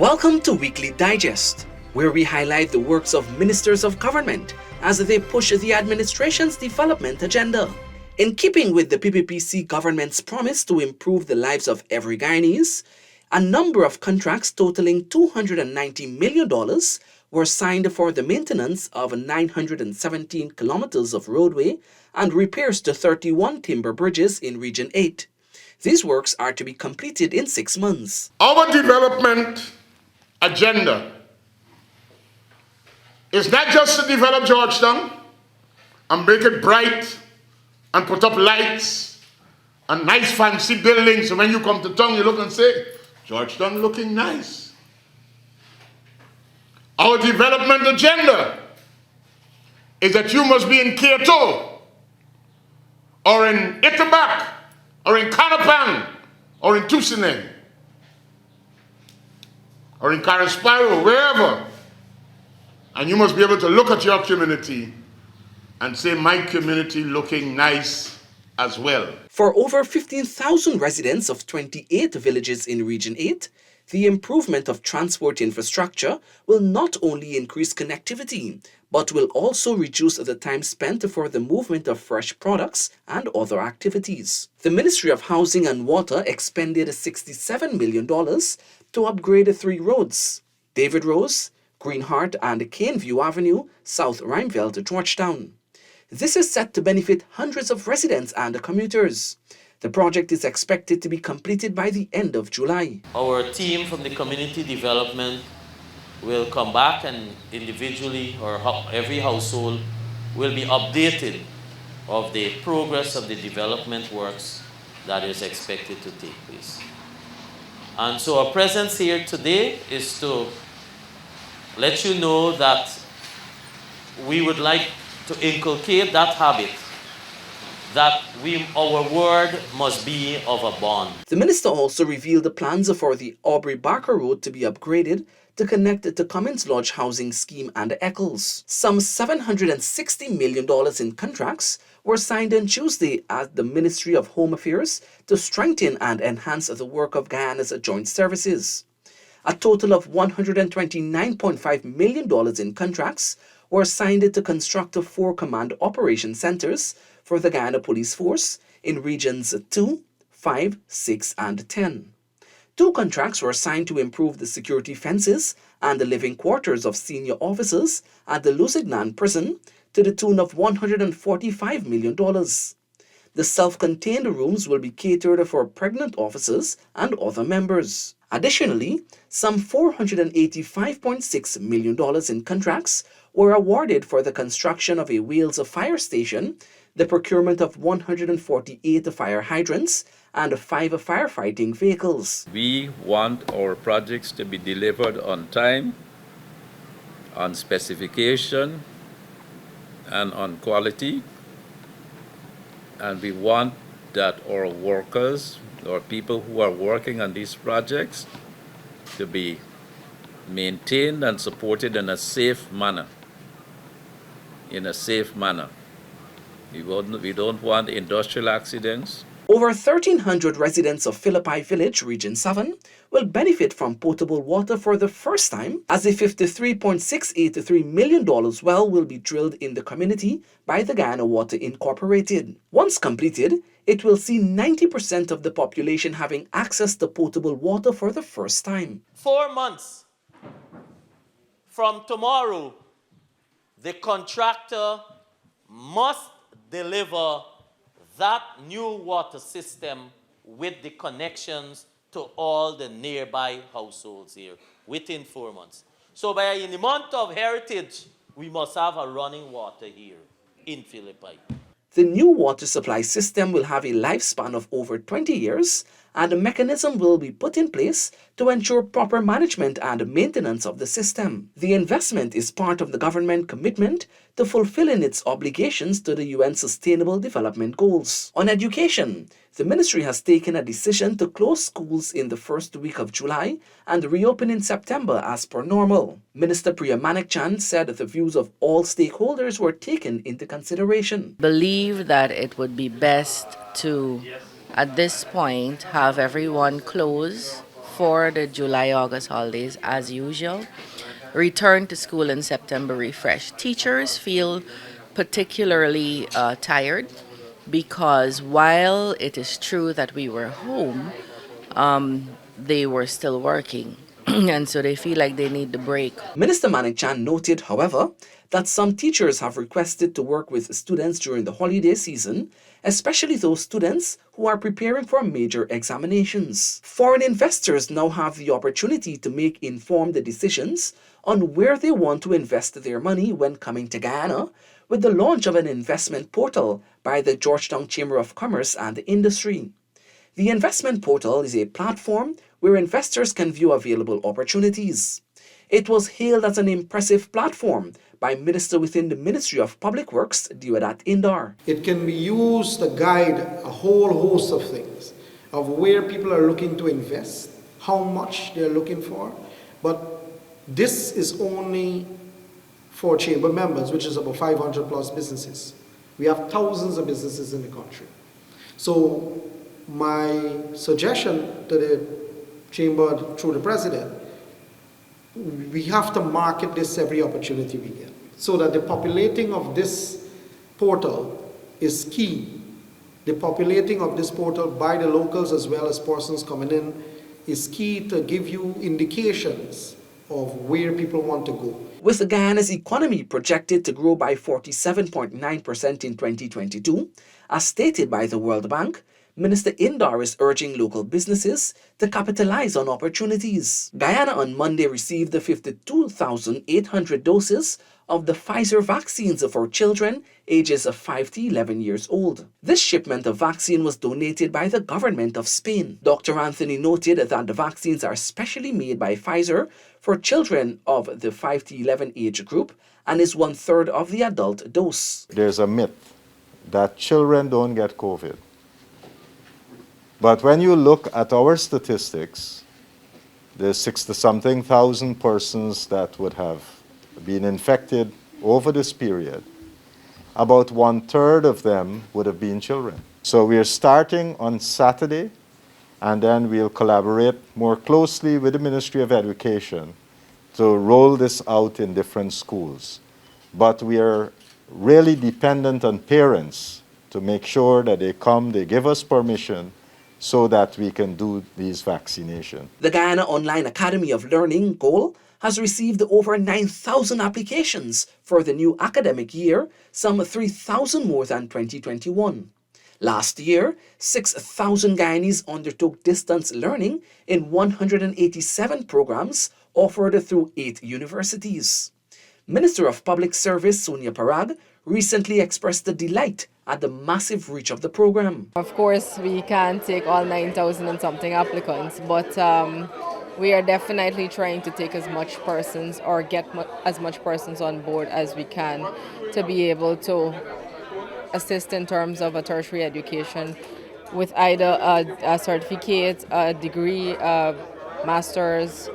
Welcome to Weekly Digest, where we highlight the works of ministers of government as they push the administration's development agenda. In keeping with the PPPC government's promise to improve the lives of every Guyanese, a number of contracts totaling $290 million were signed for the maintenance of 917 kilometers of roadway and repairs to 31 timber bridges in Region 8. These works are to be completed in 6 months. Our development agenda is not just to develop Georgetown and make it bright and put up lights and nice fancy buildings, so when you come to town you look and say, Georgetown looking nice. Our development agenda is that you must be in Keto or in Ittabak or in Canapang or in Tusineng or in Caraspiro, wherever. And you must be able to look at your community and say, my community looking nice as well. For over 15,000 residents of 28 villages in Region 8, the improvement of transport infrastructure will not only increase connectivity, but will also reduce the time spent for the movement of fresh products and other activities. The Ministry of Housing and Water expended $67 million to upgrade 3 roads: David Rose, Greenheart and Caneview Avenue, South Rhymeville to Georgetown. This is set to benefit hundreds of residents and commuters. The project is expected to be completed by the end of July. Our team from the community development will come back and individually or every household will be updated of the progress of the development works that is expected to take place. And so our presence here today is to let you know that we would like to inculcate that habit, that our word must be of a bond. The minister also revealed the plans for the Aubrey Barker Road to be upgraded to connect to Cummins Lodge Housing Scheme and Eccles. Some $760 million in contracts were signed on Tuesday at the Ministry of Home Affairs to strengthen and enhance the work of Guyana's joint services. A total of $129.5 million in contracts were signed to construct 4 command operation centers for the Guyana Police Force in regions 2, 5, 6, and 10. 2 contracts were signed to improve the security fences and the living quarters of senior officers at the Lusignan prison to the tune of $145 million. The self-contained rooms will be catered for pregnant officers and other members. Additionally, some $485.6 million in contracts were awarded for the construction of a Wales fire station, the procurement of 148 fire hydrants, and 5 firefighting vehicles. We want our projects to be delivered on time, on specification, and on quality. And we want that our workers, or people who are working on these projects, to be maintained and supported in a safe manner. We don't want industrial accidents. Over 1,300 residents of Philippi Village, Region 7, will benefit from potable water for the first time, as a $53.683 million well will be drilled in the community by the Guyana Water Incorporated. Once completed, it will see 90% of the population having access to potable water for the first time. 4 months from tomorrow, the contractor must deliver that new water system with the connections to all the nearby households here within 4 months. So in the month of Heritage, we must have a running water here in Philippi. The new water supply system will have a lifespan of over 20 years, and a mechanism will be put in place to ensure proper management and maintenance of the system. The investment is part of the government commitment to fulfilling its obligations to the UN Sustainable Development Goals. On education, the ministry has taken a decision to close schools in the first week of July and reopen in September as per normal. Minister Priya Manikchand said that the views of all stakeholders were taken into consideration. Believe that it would be best to, at this point, have everyone close for the July-August holidays as usual. Return to school in September refresh. Teachers feel particularly tired because while it is true that we were home, they were still working. And so they feel like they need the break. Minister Manik Chan noted, however, that some teachers have requested to work with students during the holiday season, especially those students who are preparing for major examinations. Foreign investors now have the opportunity to make informed decisions on where they want to invest their money when coming to Guyana, with the launch of an investment portal by the Georgetown Chamber of Commerce and Industry. The investment portal is a platform where investors can view available opportunities. It was hailed as an impressive platform by Minister within the Ministry of Public Works, gov't Indar. It can be used to guide a whole host of things, of where people are looking to invest, how much they're looking for. But this is only for chamber members, which is about 500 plus businesses. We have thousands of businesses in the country. So my suggestion to the chamber through the president, we have to market this every opportunity we get, so that the populating of this portal is key. The populating of this portal by the locals as well as persons coming in is key to give you indications of where people want to go. With Guyana's economy projected to grow by 47.9% in 2022, as stated by the World Bank, Minister Indar is urging local businesses to capitalize on opportunities. Guyana on Monday received the 52,800 doses of the Pfizer vaccines for children ages 5 to 11 years old. This shipment of vaccine was donated by the government of Spain. Dr. Anthony noted that the vaccines are specially made by Pfizer for children of the 5 to 11 age group and is 1/3 of the adult dose. There's a myth that children don't get COVID. But when you look at our statistics, there's 60-something thousand persons that would have been infected over this period. About 1/3 of them would have been children. So we are starting on Saturday, and then we'll collaborate more closely with the Ministry of Education to roll this out in different schools. But we are really dependent on parents to make sure that they come, they give us permission, so that we can do these vaccinations. The Guyana Online Academy of Learning, GOAL, has received over 9,000 applications for the new academic year, some 3,000 more than 2021. Last year, 6,000 Guyanese undertook distance learning in 187 programs offered through 8 universities. Minister of Public Service Sonia Parag recently expressed the delight at the massive reach of the program. Of course, we can't take all 9,000 and something applicants, but we are definitely trying to take as much persons or get as much persons on board as we can to be able to assist in terms of a tertiary education with either a certificate, a degree, a master's,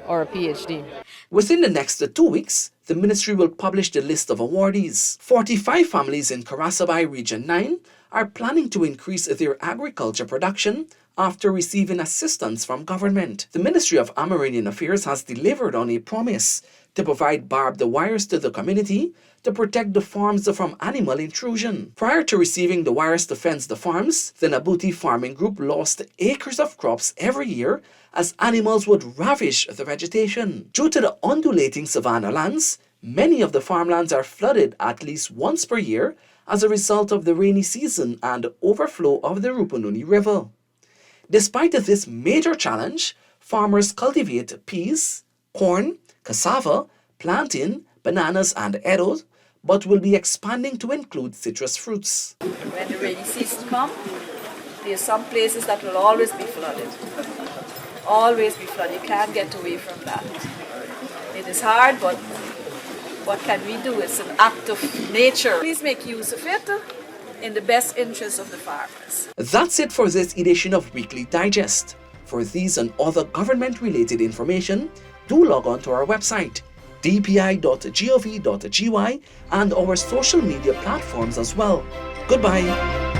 or a PhD. Within the next 2 weeks, the ministry will publish the list of awardees. 45 families in Karasabai Region 9 are planning to increase their agriculture production after receiving assistance from government. The Ministry of Amerindian Affairs has delivered on a promise to provide barbed wires to the community to protect the farms from animal intrusion. Prior to receiving the wires to fence the farms, the Nabuti farming group lost acres of crops every year as animals would ravish the vegetation. Due to the undulating savanna lands, many of the farmlands are flooded at least once per year as a result of the rainy season and overflow of the Rupununi River. Despite this major challenge, farmers cultivate peas, corn, cassava, plantain, bananas and eddos, but will be expanding to include citrus fruits. When the rainy season comes, there are some places that will always be flooded. Always be flooded. You can't get away from that. It is hard, but what can we do? It's an act of nature. Please make use of it in the best interest of the farmers. That's it for this edition of Weekly Digest. For these and other government-related information, do log on to our website, dpi.gov.gy, and our social media platforms as well. Goodbye.